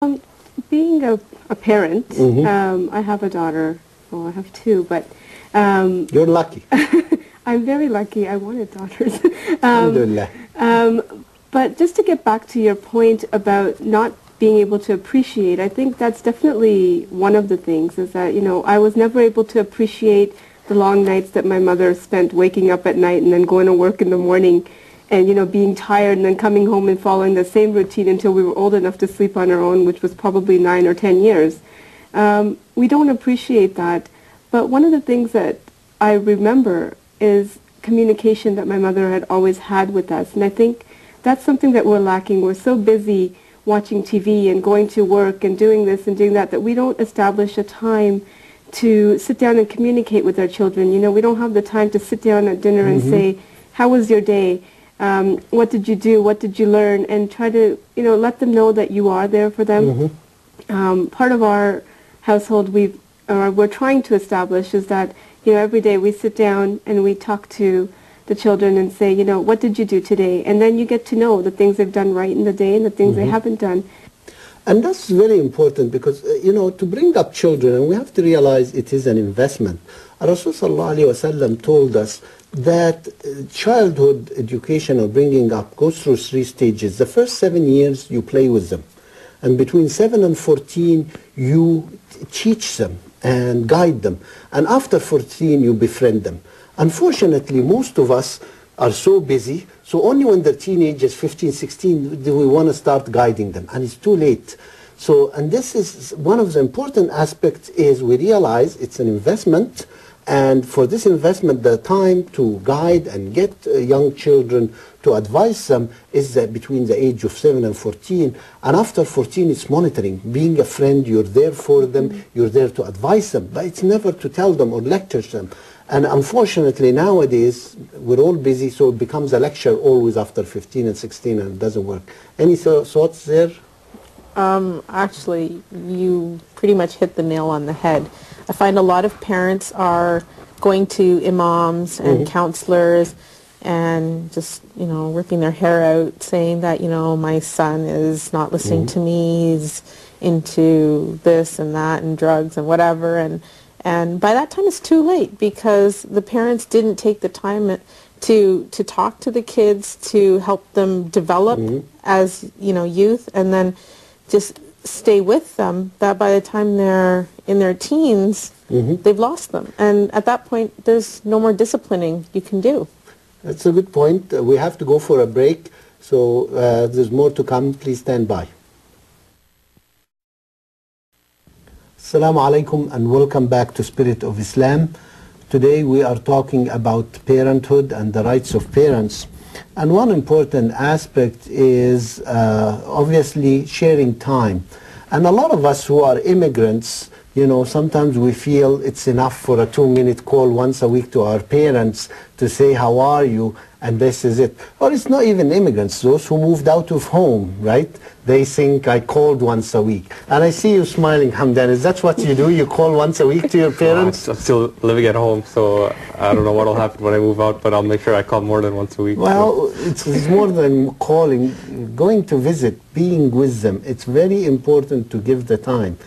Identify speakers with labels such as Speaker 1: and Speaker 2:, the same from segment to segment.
Speaker 1: Um, Being a parent,
Speaker 2: Mm-hmm.
Speaker 1: I have a daughter. Well, I have two, but
Speaker 2: You're lucky.
Speaker 1: I'm very lucky. I wanted daughters. um,
Speaker 2: Alhamdulillah.
Speaker 1: um, but just to get back to your point about not being able to appreciate, I think that's definitely one of the things is that, I was never able to appreciate the long nights that my mother spent waking up at night and then going to work in the morning and, being tired and then coming home and following the same routine until we were old enough to sleep on our own, which was probably 9 or 10 years. We don't appreciate that. But one of the things that I remember is communication that my mother had always had with us. And I think that's something that we're lacking. We're so busy watching TV and going to work and doing this and doing that that we don't establish a time to sit down and communicate with our children. We don't have the time to sit down at dinner and
Speaker 2: Mm-hmm.
Speaker 1: say, how was your day? What did you do? What did you learn? And try to, let them know that you are there for them. Part of our household we're trying to establish is that, every day we sit down and we talk to the children and say, what did you do today? And then you get to know the things they've done right in the day and the things they haven't done.
Speaker 2: And that's very important because, to bring up children, and we have to realize it is an investment. Rasul sallallahu alayhi wa sallam told us that childhood education or bringing up goes through 3 stages. The first 7 years, you play with them. And between 7 and 14, you teach them and guide them. And after 14, you befriend them. Unfortunately, most of us are so busy, so only when they're teenagers, 15, 16, do we want to start guiding them. And it's too late. So, and this is one of the important aspects is we realize it's an investment. And for this investment, the time to guide and get young children to advise them is between the age of 7 and 14. And after 14, it's monitoring. Being a friend, you're there for them, you're there to advise them, but it's never to tell them or lecture them. And unfortunately, nowadays, we're all busy, so it becomes a lecture always after 15 and 16, and it doesn't work. Any thoughts there?
Speaker 3: Actually, you pretty much hit the nail on the head. I find a lot of parents are going to imams and counselors and just, ripping their hair out, saying that, my son is not listening to me, he's into this and that and drugs and whatever. And by that time it's too late because the parents didn't take the time to talk to the kids, to help them develop as, youth, and then just stay with them, that by the time they're in their teens, they've lost them. And at that point, there's no more disciplining you can do.
Speaker 2: That's a good point. We have to go for a break, so there's more to come. Please stand by. Assalamu alaikum and welcome back to Spirit of Islam. Today we are talking about parenthood and the rights of parents. And one important aspect is obviously sharing time. And a lot of us who are immigrants, sometimes we feel it's enough for a 2-minute call once a week to our parents to say, how are you? And this is it. Or it's not even immigrants, those who moved out of home, right? They think I called once a week. And I see you smiling, Hamdan. Is that what you do? You call once a week to your parents?
Speaker 4: I'm still living at home, so I don't know what will happen when I move out, but I'll make sure I call more than once a week.
Speaker 2: Well, it's more than calling. Going to visit, being with them, it's very important to give the time.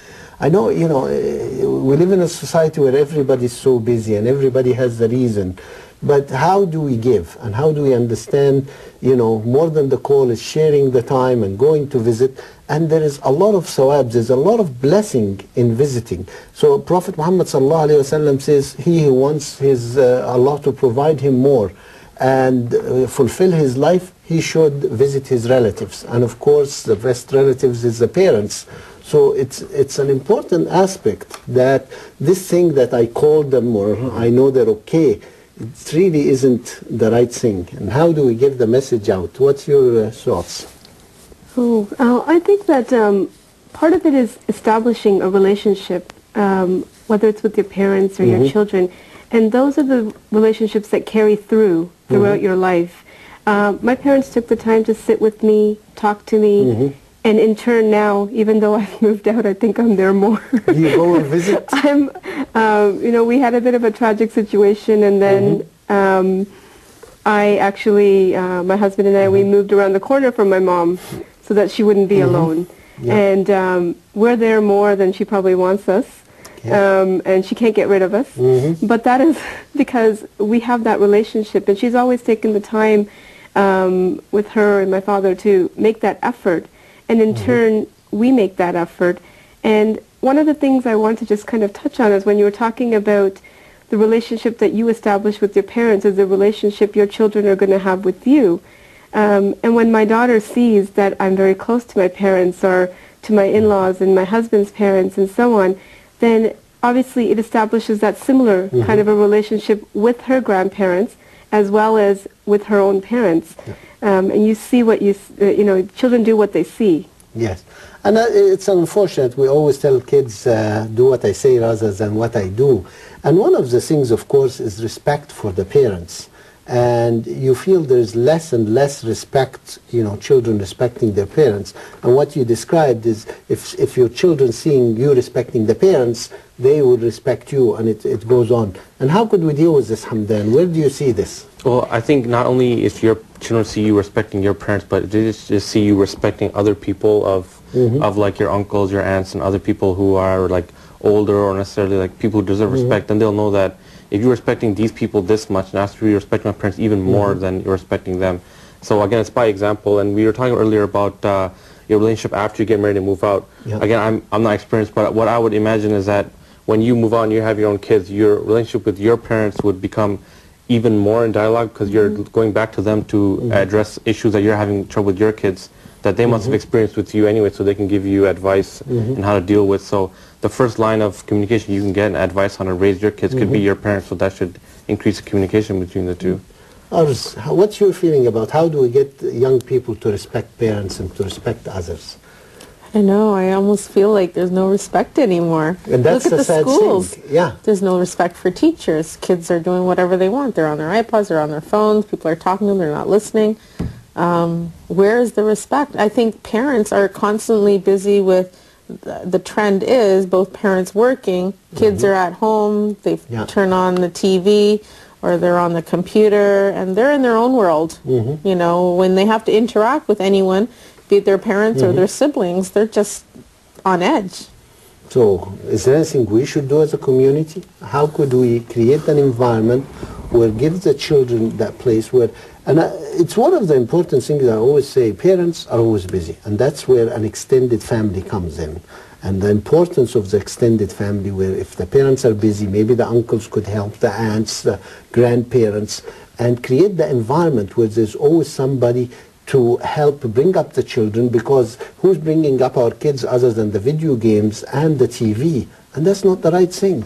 Speaker 2: I know, we live in a society where everybody's so busy and everybody has the reason. But how do we give and how do we understand, more than the call is sharing the time and going to visit. And there is a lot of sawab, there's a lot of blessing in visiting. So Prophet Muhammad sallallahu alaihi wasallam says, he who wants his Allah to provide him more and fulfill his life, he should visit his relatives. And of course, the best relatives is the parents. So it's an important aspect that this thing that I call them or I know they're okay, it really isn't the right thing. And how do we give the message out? What's your thoughts?
Speaker 1: I think that part of it is establishing a relationship, whether it's with your parents or your children. And those are the relationships that carry throughout your life. My parents took the time to sit with me, talk to me, and in turn now, even though I've moved out, I think I'm there more.
Speaker 2: Do you go and visit?
Speaker 1: We had a bit of a tragic situation, and then I actually, my husband and I, we moved around the corner from my mom so that she wouldn't be alone.
Speaker 2: Yeah.
Speaker 1: And we're there more than she probably wants us. And she can't get rid of us. But that is because we have that relationship, and she's always taken the time with her and my father to make that effort, and in turn we make that effort. And one of the things I want to just kind of touch on is when you were talking about the relationship that you establish with your parents is the relationship your children are going to have with you. And when my daughter sees that I'm very close to my parents or to my in-laws and my husband's parents and so on, then obviously it establishes that similar kind of a relationship with her grandparents as well as with her own parents. And you see what children do what they see.
Speaker 2: Yes. And it's unfortunate. We always tell kids, do what I say rather than what I do. And one of the things, of course, is respect for the parents. And you feel there's less and less respect, children respecting their parents. And what you described is if your children seeing you respecting the parents, they would respect you, and it goes on. And how could we deal with this, Hamdan? Where do you see this?
Speaker 4: Well, I think not only if your children see you respecting your parents, but they just see you respecting other people of like your uncles, your aunts, and other people who are like older or necessarily like people who deserve respect, then they'll know that if you're respecting these people this much, and after you respect my parents even more than you're respecting them. So again, it's by example. And we were talking earlier about your relationship after you get married and move out.
Speaker 2: Yeah.
Speaker 4: Again, I'm not experienced, but what I would imagine is that when you move out and you have your own kids, your relationship with your parents would become even more in dialogue because you're going back to them to address issues that you're having trouble with your kids that they must have experienced with you anyway, so they can give you advice on how to deal with. So the first line of communication you can get and advice on how to raise your kids could be your parents, so that should increase the communication between the two.
Speaker 2: Ars, what's your feeling about how do we get young people to respect parents and to respect others?
Speaker 3: I know, I almost feel like there's no respect anymore.
Speaker 2: And that's
Speaker 3: Look at
Speaker 2: the
Speaker 3: the
Speaker 2: sad
Speaker 3: schools.
Speaker 2: thing. Yeah.
Speaker 3: There's no respect for teachers. Kids are doing whatever they want. They're on their iPods, they're on their phones, people are talking to them, they're not listening. Where is the respect? I think parents are constantly busy with, the trend is both parents working, kids are at home, they turn on the TV or they're on the computer and they're in their own world. When they have to interact with anyone, be it their parents or their siblings, they're just on edge.
Speaker 2: So is there anything we should do as a community? How could we create an environment where give the children that place where, and it's one of the important things I always say, parents are always busy, and that's where an extended family comes in. And the importance of the extended family, where if the parents are busy, maybe the uncles could help, the aunts, the grandparents, and create the environment where there's always somebody to help bring up the children, because who's bringing up our kids other than the video games and the TV? And that's not the right thing.